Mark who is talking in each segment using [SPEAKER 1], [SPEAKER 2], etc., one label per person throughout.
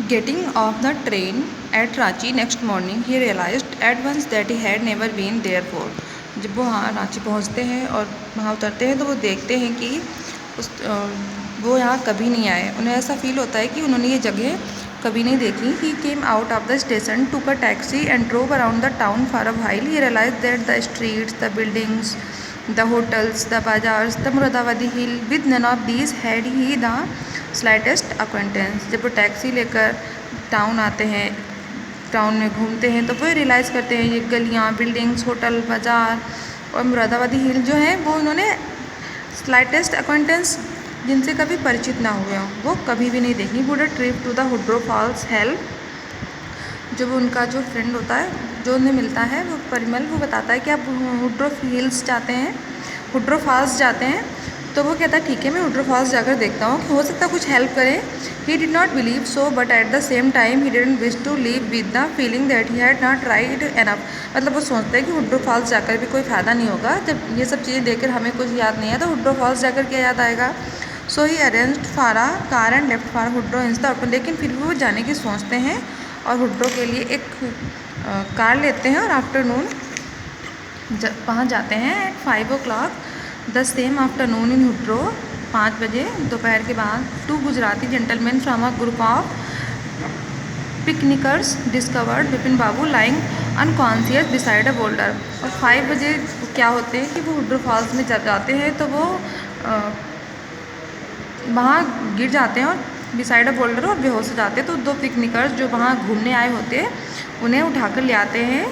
[SPEAKER 1] Getting off the train at Ranchi next morning, he realized at once that he had never been there before. जब वो वहाँ रांची पहुँचते हैं और वहाँ उतरते हैं तो वो देखते हैं कि वो यहाँ कभी नहीं आए। उन्हें ऐसा फील होता है कि उन्होंने ये जगह कभी नहीं देखी। He came out of the station, took a taxi and drove around the town for a while. He realized that the streets, the buildings, the hotels, the bazaars, the Muradabadi hill, with none of these had he the slightest acquaintance. जब वो taxi लेकर town आते हैं, town में घूमते हैं, तो वो रियलाइज़ करते हैं ये गलियाँ, बिल्डिंग्स, होटल, बाज़ार और मुरादाबादी हिल जो है वो उन्होंने स्लाइटेस्ट अक्वेंटेंस जिनसे कभी परिचित ना हुए हों, वो कभी भी नहीं देखी। Would a trip to the Hudru falls help. जब उनका जो फ्रेंड होता है जो उन्हें मिलता है वो परिमल, वो बताता है कि आप हुड्रो हिल्स जाते हैं, हुड्रो फॉल्स जाते हैं। तो वो कहता है ठीक है मैं हुड्रो फॉल्स जाकर देखता हूँ, हो सकता है कुछ हेल्प करें। He did not believe so but at the same time he didn't wish to leave with the feeling that he had not tried enough. मतलब वो सोचते हैं कि हुड्रो फॉल्स जाकर भी कोई फ़ायदा नहीं होगा, जब ये सब चीज़ें देखकर हमें कुछ याद नहीं है तो हुड्रो फॉल्स जाकर क्या याद आएगा। So he arranged for a car and left for Hudru instead. लेकिन फिर भी वो जाने की सोचते हैं और हुड्रो के लिए एक कार लेते हैं और आफ्टरनून वहाँ जाते हैं at 5 o'clock the same afternoon in Hudru. 5 बजे दोपहर के बाद two Gujarati gentleman from a group of picnickers discovered Vipin Babu lying unconscious beside a boulder. और 5 बजे क्या होते हैं कि वो हुड्रो फॉल्स में जब जाते हैं तो वो वहाँ गिर जाते हैं और बिसाइड अ बोल्डर और बेहोश हो जाते हैं। तो 2 पिकनिकर्स जो वहाँ घूमने आए होते हैं उन्हें उठाकर ले आते हैं।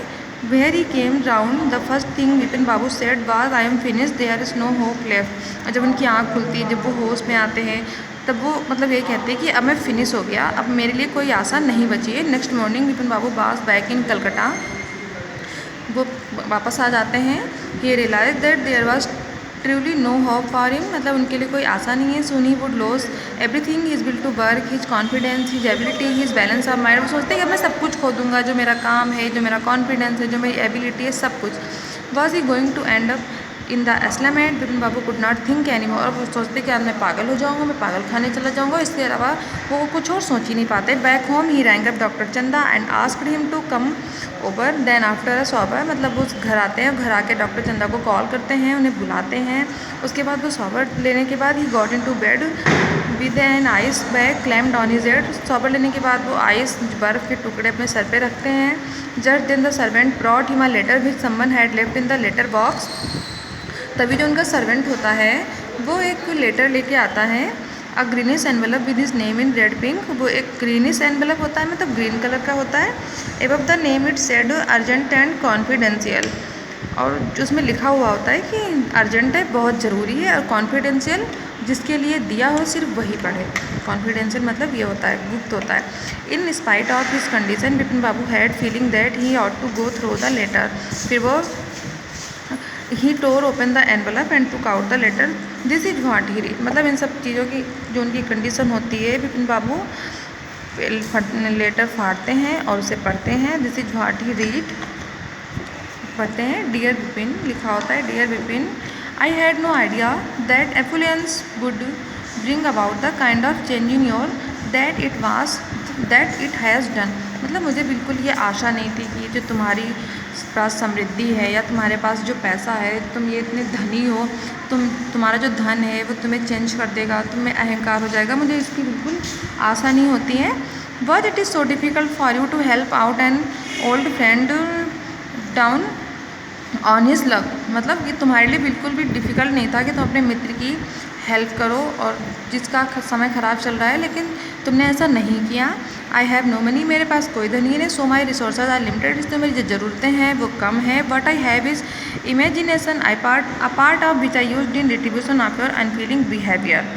[SPEAKER 1] Where he came round, the first thing Vipin Babu said was, I am finished, there is no hope left। और जब उनकी आँख खुलती है, जब वो होश में आते हैं, तब वो मतलब ये कहते हैं कि अब मैं फिनिश हो गया, अब मेरे लिए कोई आशा नहीं बची है। Next morning Vipin Babu was back in Calcutta. वो वापस आ जाते हैं। He realise that there was truly no hope for him. मतलब उनके लिए कोई आशा नहीं है। Soon he would lose everything, his will to work, his confidence, his ability, his balance of mind. वो सोचते हैं कि मैं सब कुछ खो दूंगा, जो मेरा काम है, जो मेरा कॉन्फिडेंस है, जो मेरी एबिलिटी है, सब कुछ। Was he going to end up in the asylum. Vipin Babu could not think any more. वो सोचते कि आज मैं पागल हो जाऊँगा, मैं पागल खाने चला जाऊँगा। इसके अलावा वो कुछ और सोच ही नहीं पाते। Back home he rang up doctor Chanda and asked him to come over. Then after a sober, मतलब वो घर आते हैं, घर आके डॉक्टर चंदा को कॉल करते हैं, उन्हें बुलाते हैं। उसके बाद वो सॉबर लेने के बाद he got into bed with an ice bag clamped on his head. Sober लेने के बाद वो आइस बर्फ़ के टुकड़े अपने सर पे रखते हैं। Just then the servant brought him a letter which someone had left in the letter box. तभी जो उनका सर्वेंट होता है वो एक लेटर लेके आता है। A greenish envelope with his name in red pink. वो एक ग्रीनिश एनवेलप होता है, मतलब ग्रीन कलर का होता है। Above the name it said urgent and confidential. और जो उसमें लिखा हुआ होता है कि अर्जेंट है, बहुत ज़रूरी है, और कॉन्फिडेंशियल जिसके लिए दिया हो सिर्फ वही पढ़े। कॉन्फिडेंशियल मतलब ये होता है, गुप्त होता है। In spite of his condition Vipin Babu had feeling that he ought to go through the letter. फिर वो he tore open the envelope and took out the letter. This is what he read. मतलब इन सब चीज़ों की जो उनकी कंडीशन होती है, विपिन बाबू लेटर फाड़ते हैं और उसे पढ़ते हैं। This is what he read, पढ़ते हैं। डियर विपिन लिखा होता है, dear Vipin, I had no idea that affluence would bring about the kind of change in your that it has done. मतलब मुझे बिल्कुल ये आशा नहीं थी कि जो तुम्हारी पास समृद्धि है या तुम्हारे पास जो पैसा है, तुम ये इतने धनी हो, तुम्हारा जो धन है वो तुम्हें चेंज कर देगा, तुम्हें अहंकार हो जाएगा। मुझे इसकी बिल्कुल आशा नहीं होती है। But it is so difficult for you to help out an old friend down on his luck. मतलब ये तुम्हारे लिए बिल्कुल भी डिफ़िकल्ट नहीं था कि तुम अपने मित्र की हेल्प करो और जिसका समय ख़राब चल रहा है, लेकिन तुमने ऐसा नहीं किया। आई हैव नो मनी, मेरे पास कोई धन नहीं है। सो माई रिसोर्सेज आर लिमिटेड, इसलिए मेरी जो ज़रूरतें हैं वो कम है। But I have is imagination a part of which I used in retribution of your unfailing behaviour.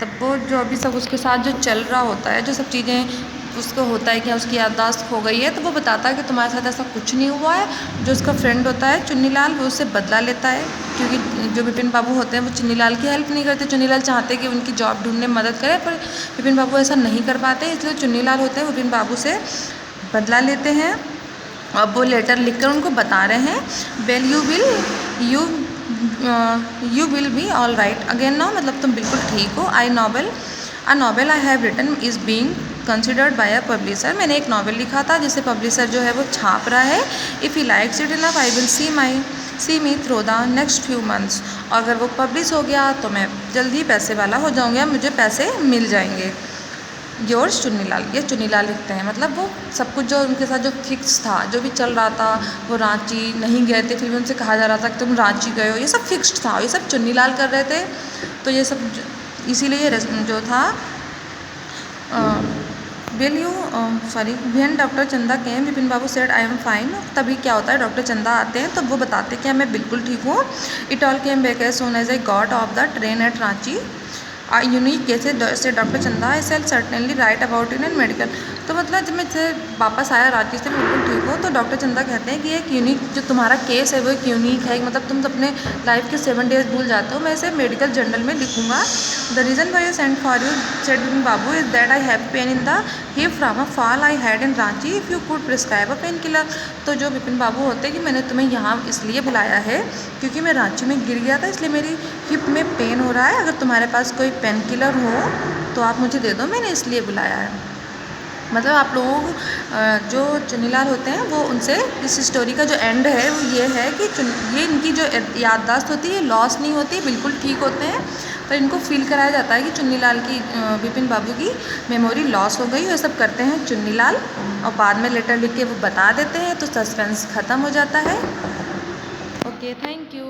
[SPEAKER 1] तब वो जो अभी सब उसके साथ जो चल रहा होता है, जो सब चीज़ें उसको होता है कि उसकी याददाश्त खो गई है, तो वो बताता है कि तुम्हारे साथ ऐसा कुछ नहीं हुआ है। जो उसका फ्रेंड होता है चुन्नीलाल, वो उससे बदला लेता है, क्योंकि जो विपिन बाबू होते हैं वो चुन्नीलाल की हेल्प नहीं करते। चुन्नीलाल चाहते कि उनकी जॉब ढूंढने में मदद करे, पर विपिन बाबू ऐसा नहीं कर पाते, इसलिए चुन्नीलाल होते हैं विपिन बाबू से बदला लेते हैं। अब वो लेटर लिखकर उनको बता रहे हैं, well you will be all right again now. मतलब तुम बिल्कुल ठीक हो। A novel I have written is being considered by a publisher. मैंने एक नावल लिखा था जिसे पब्लिशर जो है वो छाप रहा है। If he likes it enough I will see me through the next few months. अगर वो पब्लिश हो गया तो मैं जल्दी पैसे वाला हो जाऊँगा, मुझे पैसे मिल जाएंगे। योर्स चुन्नीलाल। ये चुन्नीलाल लिखते हैं, मतलब वो सब कुछ जो उनके साथ जो फिक्स था, जो भी चल रहा था, वो रांची नहीं गए थे, फिर भी उनसे कहा जा रहा था कि तुम रांची गए हो, ये सब फिक्स्ड था, ये सब चुन्नीलाल कर रहे थे। तो ये सब इसीलिए ये जो था will you sorry when doctor चंदा केम विपिन बाबू सेड आई एम फाइन। तभी क्या होता है, डॉक्टर चंदा आते हैं तो वो बताते हैं कि मैं बिल्कुल ठीक हूँ। It all came back as soon as I got off the train at Ranchi. Unique cases से doctor Chanda I sell certainly right about in and medical. तो मतलब जब मैं वापस आया रांची से बिल्कुल ठीक हो, तो डॉक्टर चंदा कहते हैं कि एक यूनिक जो तुम्हारा केस है वो एक यूनिक है, मतलब तुम अपने लाइफ के 7 डेज भूल जाते हो, मैं इसे मेडिकल जर्नल में लिखूंगा। The reason why I sent for you said Vipin Babu is that I have pain in the hip from a fall I had in Ranchi, if you could prescribe a pain killer. तो जो विपिन बाबू होते हैं कि मैंने तुम्हें यहाँ इसलिए बुलाया है क्योंकि मैं रांची में गिर गया था, इसलिए मेरी हिप में पेन हो रहा है, अगर तुम्हारे पास कोई पेन किलर हो तो आप मुझे दे दो, मैंने इसलिए बुलाया है। मतलब आप लोग जो चुन्नीलाल होते हैं वो उनसे इस स्टोरी का जो एंड है वो ये है कि ये इनकी जो याददाश्त होती है लॉस नहीं होती, बिल्कुल ठीक होते हैं। पर इनको फील कराया जाता है कि चुन्नीलाल की विपिन बाबू की मेमोरी लॉस हो गई, ये सब करते हैं चुन्नीलाल और बाद में लेटर लिख के वो बता देते हैं, तो सस्पेंस ख़त्म हो जाता है। Okay, thank you.